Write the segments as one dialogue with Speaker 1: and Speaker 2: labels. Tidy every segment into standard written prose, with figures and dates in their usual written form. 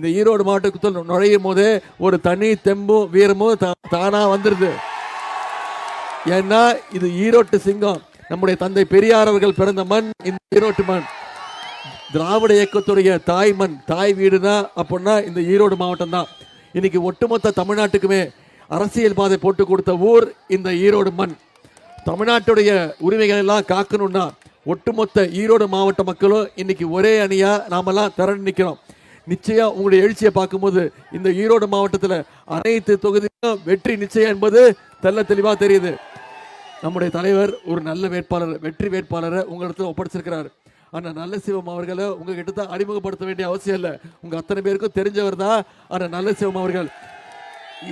Speaker 1: இந்த ஈரோடு மாவட்டத்தில் நுழையும் போதே ஒரு தனி தெம்பும் வீரமும் தானா வந்துருது. ஏன்னா இது ஈரோட்டு சிங்கம். நம்முடைய தந்தை பெரியார் அவர்கள் பிறந்த மண் இந்த ஈரோட்டு மண். திராவிட இயக்கத்துடைய தாய் மண், தாய் வீடுனா அப்படின்னா இந்த ஈரோடு மாவட்டம் தான். இன்னைக்கு ஒட்டுமொத்த தமிழ்நாட்டுக்குமே அரசியல் பாதை போட்டு கொடுத்த ஊர் இந்த ஈரோடு மண். தமிழ்நாட்டுடைய உரிமைகள் எல்லாம் காக்கணும்னா ஒட்டுமொத்த ஈரோடு மாவட்ட மக்களும் இன்னைக்கு ஒரே அணியா நாமெல்லாம் திரண்டு நிற்கிறோம். நிச்சயம் உங்களுடைய எழுச்சியை பார்க்கும்போது இந்த ஈரோடு மாவட்டத்தில் அனைத்து தொகுதியும் வெற்றி நிச்சயம் என்பது தெல்ல தெளிவாக தெரியுது. நம்முடைய தலைவர் ஒரு நல்ல வேட்பாளர், வெற்றி வேட்பாளரை உங்களிடத்தில் ஒப்படைச்சிருக்கிறார். ஆனால் நல்ல சிவம் அவர்களை உங்ககிட்ட தான் அறிமுகப்படுத்த வேண்டிய அவசியம் இல்லை, உங்க அத்தனை பேருக்கும் தெரிஞ்சவர் தான். ஆனால் நல்ல சிவம் அவர்கள்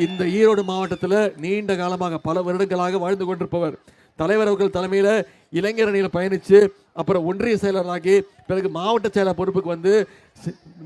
Speaker 1: இந்த ஈரோடு மாவட்டத்தில் நீண்ட காலமாக பல வருடங்களாக வாழ்ந்து கொண்டிருப்பவர். தலைவர் அவர்கள் தலைமையில் இளைஞர் அணியில் பயணித்து அப்புறம் ஒன்றிய செயலராகி பிறகு மாவட்ட செயலர் பொறுப்புக்கு வந்து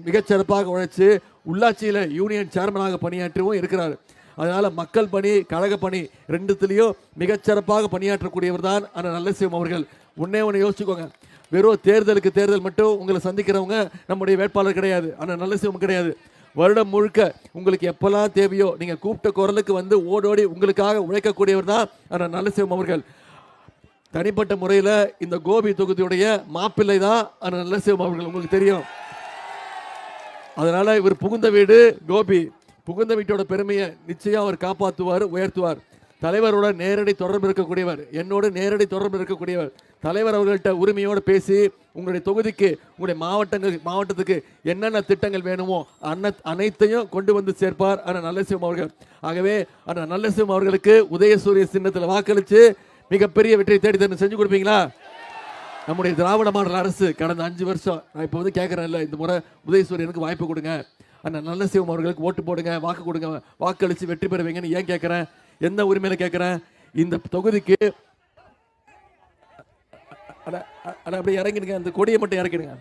Speaker 1: மிகச்சிறப்பாக உழைச்சி உள்ளாட்சியில் யூனியன் சேர்மனாக பணியாற்றவும் இருக்கிறார். அதனால் மக்கள் பணி, கழக பணி ரெண்டுத்துலேயும் மிகச்சிறப்பாக பணியாற்றக்கூடியவர் தான் ஆனால் நல்ல சிவம் அவர்கள். ஒன்று யோசிச்சுக்கோங்க, வெறும் தேர்தலுக்கு தேர்தல் மட்டும் உங்களை சந்திக்கிறவங்க நம்முடைய வேட்பாளர் கிடையாது, ஆனால் நல்ல சிவம் கிடையாது. வருடம் முழுக்க உங்களுக்கு எப்பெல்லாம் தேவையோ நீங்கள் கூப்பிட்ட குரலுக்கு வந்து ஓடோடி உங்களுக்காக உழைக்கக்கூடியவர் தான் ஆனால் நல்ல சிவம் அவர்கள். தனிப்பட்ட முறையில் இந்த கோபி தொகுதியுடைய மாப்பிள்ளை தான் ஆனால் நல்ல சிவம் அவர்கள், உங்களுக்கு தெரியும். அதனால் இவர் புகுந்த வீடு கோபி. புகுந்த வீட்டோட பெருமையை நிச்சயம் அவர் காப்பாற்றுவார், உயர்த்துவார். தலைவரோட நேரடி தொடர்பு இருக்கக்கூடியவர், என்னோட நேரடி தொடர்பு இருக்கக்கூடியவர். தலைவர் அவர்கள்ட்ட உரிமையோடு பேசி உங்களுடைய தொகுதிக்கு, உங்களுடைய மாவட்டத்துக்கு என்னென்ன திட்டங்கள் வேணுமோ அனைத்தையும் கொண்டு வந்து சேர்ப்பார் ஆனால் நல்ல சிவம் அவர்கள். ஆகவே ஆனால் நல்ல சிவம் அவர்களுக்கு உதயசூரிய சின்னத்தில் வாக்களித்து மிகப்பெரிய வெற்றியை தேடி தந்து செஞ்சு கொடுப்பீங்களா? நம்முடைய திராவிட மாடல் அரசு கடந்த 5 வருஷம், நான் இப்போ வந்து கேட்குறேன் இல்லை, இந்த முறை உதயசூரியனுக்கு வாய்ப்பு கொடுங்க, ஆனால் நல்ல சிவம் அவர்களுக்கு ஓட்டு போடுங்க, வாக்கு கொடுங்க, வாக்களித்து வெற்றி பெறுவீங்கன்னு ஏன் கேட்குறேன்? எந்த உரிமையில கேட்குறேன்? இந்த தொகுதிக்கு அப்படி இறங்கிடுங்க, அந்த கொடியை மட்டும் இறக்கிடுங்க.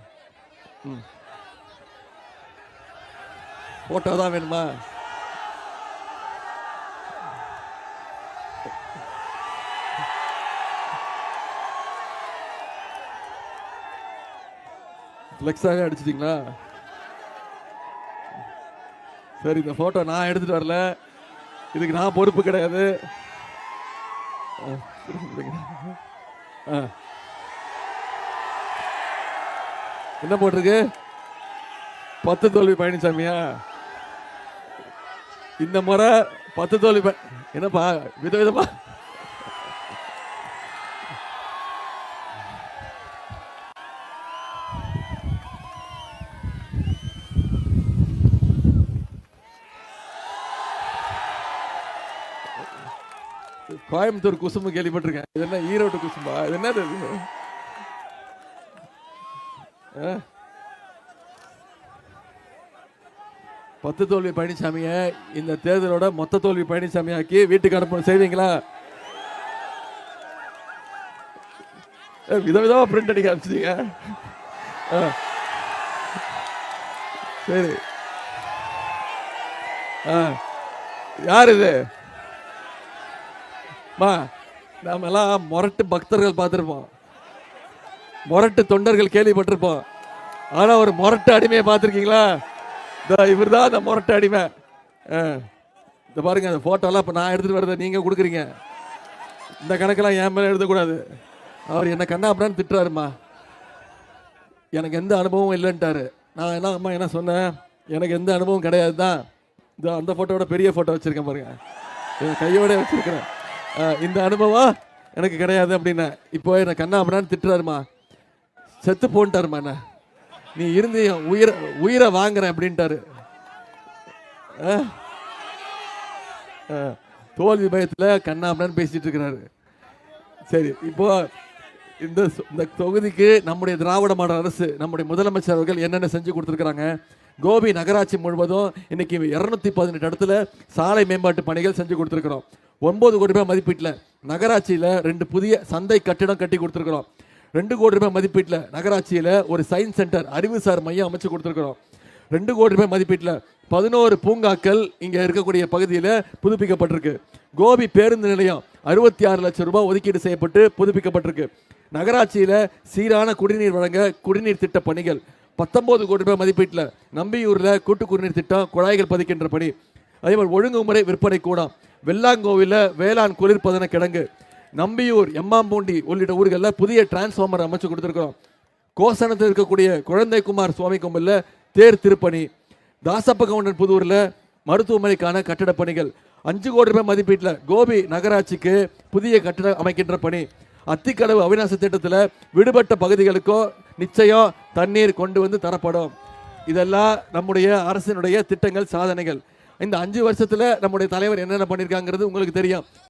Speaker 1: போட்டோ தான் வேணுமா? ஃப்ளெக்ஸாக அடிச்சிட்டிங்களா? சரி, இந்த போட்டோ நான் எடுத்துட்டு வரல, இதுக்கு நான் பொறுப்பு கிடையாது. என்ன போட்டிருக்கு? 10 தோல்வி பழனிசாமியா? இந்த முறை 10 தோல்வி என்னப்பா விதவிதமா? கோயம்புத்தூர் குசும்பு கேள்விப்பட்டிருக்கேன், இது என்ன ஈரோடு குசும்பா? இது என்னது? 10 தோல்வி பழனிசாமிய இந்த தேர்தலோட மொத்த தோல்வி பழனிசாமியாக்கி வீட்டுக்கு அனுப்பணும் செய்வீங்களா? விதவிதமா பிரிண்ட் அடிக்க ஆரம்பிச்சிட்டீங்க. சரி, யார் இது? நாம எல்லாம் முரட்டு பக்தர்கள் பார்த்திருப்போம், முரட்டு தொண்டர்கள் கேள்விப்பட்டிருப்போம். ஆனா ஒரு முரட்டு அடிமையை பார்த்திருக்கீங்களா? இவர் தான் அந்த முரட்டு அடிமை. இந்த பாருங்க, அந்த போட்டோலாம் இப்போ நான் எடுத்துட்டு வரத நீங்க கொடுக்குறீங்க. இந்த கணக்கெல்லாம் என் மேல எழுதக்கூடாது. அவர் என்ன கண்ணா அப்படின்னு திட்டுறாருமா, எனக்கு எந்த அனுபவமும் இல்லைன்ட்டாரு. நான் என்ன அம்மா என்ன சொன்னேன், எனக்கு எந்த அனுபவம் கிடையாது தான். அந்த போட்டோட பெரிய போட்டோ வச்சிருக்கேன் பாருங்க, கையோட வச்சிருக்கிறேன். இந்த அனுபவம் எனக்கு கிடையாது அப்படின்னா இப்போ என்ன கண்ணா அப்படின்னு திட்டுறாருமா, செத்து போன்ட்டாருமா, என்ன நீ இருந்து உயிரை வாங்குறேன் அப்படின்ட்டாரு. தோல்வி பயத்தில் கண்ணா அப்படின்னு பேசிட்டு இருக்கிறாரு. சரி, இப்போ இந்த தொகுதிக்கு நம்முடைய திராவிட மாடல் அரசு, நம்முடைய முதலமைச்சர் அவர்கள் என்னென்ன செஞ்சு கொடுத்துருக்குறாங்க? கோபி நகராட்சி முழுவதும் இன்னைக்கு 218 இடத்துல சாலை மேம்பாட்டு பணிகள் செஞ்சு கொடுத்துருக்குறோம். 9 கோடி ரூபாய் மதிப்பீட்டில் நகராட்சியில் 2 புதிய சந்தை கட்டிடம் கட்டி கொடுத்துருக்குறோம். 2 கோடி ரூபாய் மதிப்பீட்டில் நகராட்சியில் ஒரு சயின்ஸ் சென்டர், அறிவுசார் மையம் அமைச்சு கொடுத்துருக்குறோம். 2 கோடி ரூபாய் மதிப்பீட்டில் 11 பூங்காக்கள் இங்கே இருக்கக்கூடிய பகுதியில் புதுப்பிக்கப்பட்டிருக்கு. கோபி பேருந்து நிலையம் 66 லட்சம் ரூபாய் ஒதுக்கீடு செய்யப்பட்டு புதுப்பிக்கப்பட்டிருக்கு. நகராட்சியில் சீரான குடிநீர் வழங்க குடிநீர் திட்ட பணிகள் 19 கோடி ரூபாய் மதிப்பீட்டில் நம்பியூரில் கூட்டு குடிநீர் திட்டம், குழாய்கள் பதிக்கின்ற பணி. அதே மாதிரி ஒழுங்குமுறை விற்பனை கூடம், வெள்ளாங்கோவில வேளாண் குளிர்பதன கிடங்கு, நம்பியூர், எம்மாம்பூண்டி உள்ளிட்ட ஊர்களில் புதிய டிரான்ஸ்ஃபார்மர் அமைச்சு கொடுத்துருக்கிறோம். கோசனத்தில் இருக்கக்கூடிய குழந்தைக்குமார் சுவாமி கோவிலில் தேர் திருப்பணி, தாசப்ப கவுண்டன் புதூரில் மருத்துவமனைக்கான கட்டட பணிகள், 5 கோடி ரூபாய் மதிப்பீட்டில் கோபி நகராட்சிக்கு புதிய கட்டடம் அமைக்கின்ற பணி. அத்திக்கடவு அவிநாசி திட்டத்தில் விடுபட்ட பகுதிகளுக்கோ நிச்சயம் தண்ணீர் கொண்டு வந்து தரப்படும். இதெல்லாம் நம்முடைய அரசினுடைய திட்டங்கள், சாதனைகள். இந்த 5 வருஷத்துல நம்முடைய தலைவர் என்னென்ன பண்ணியிருக்காங்கிறது உங்களுக்கு தெரியும்.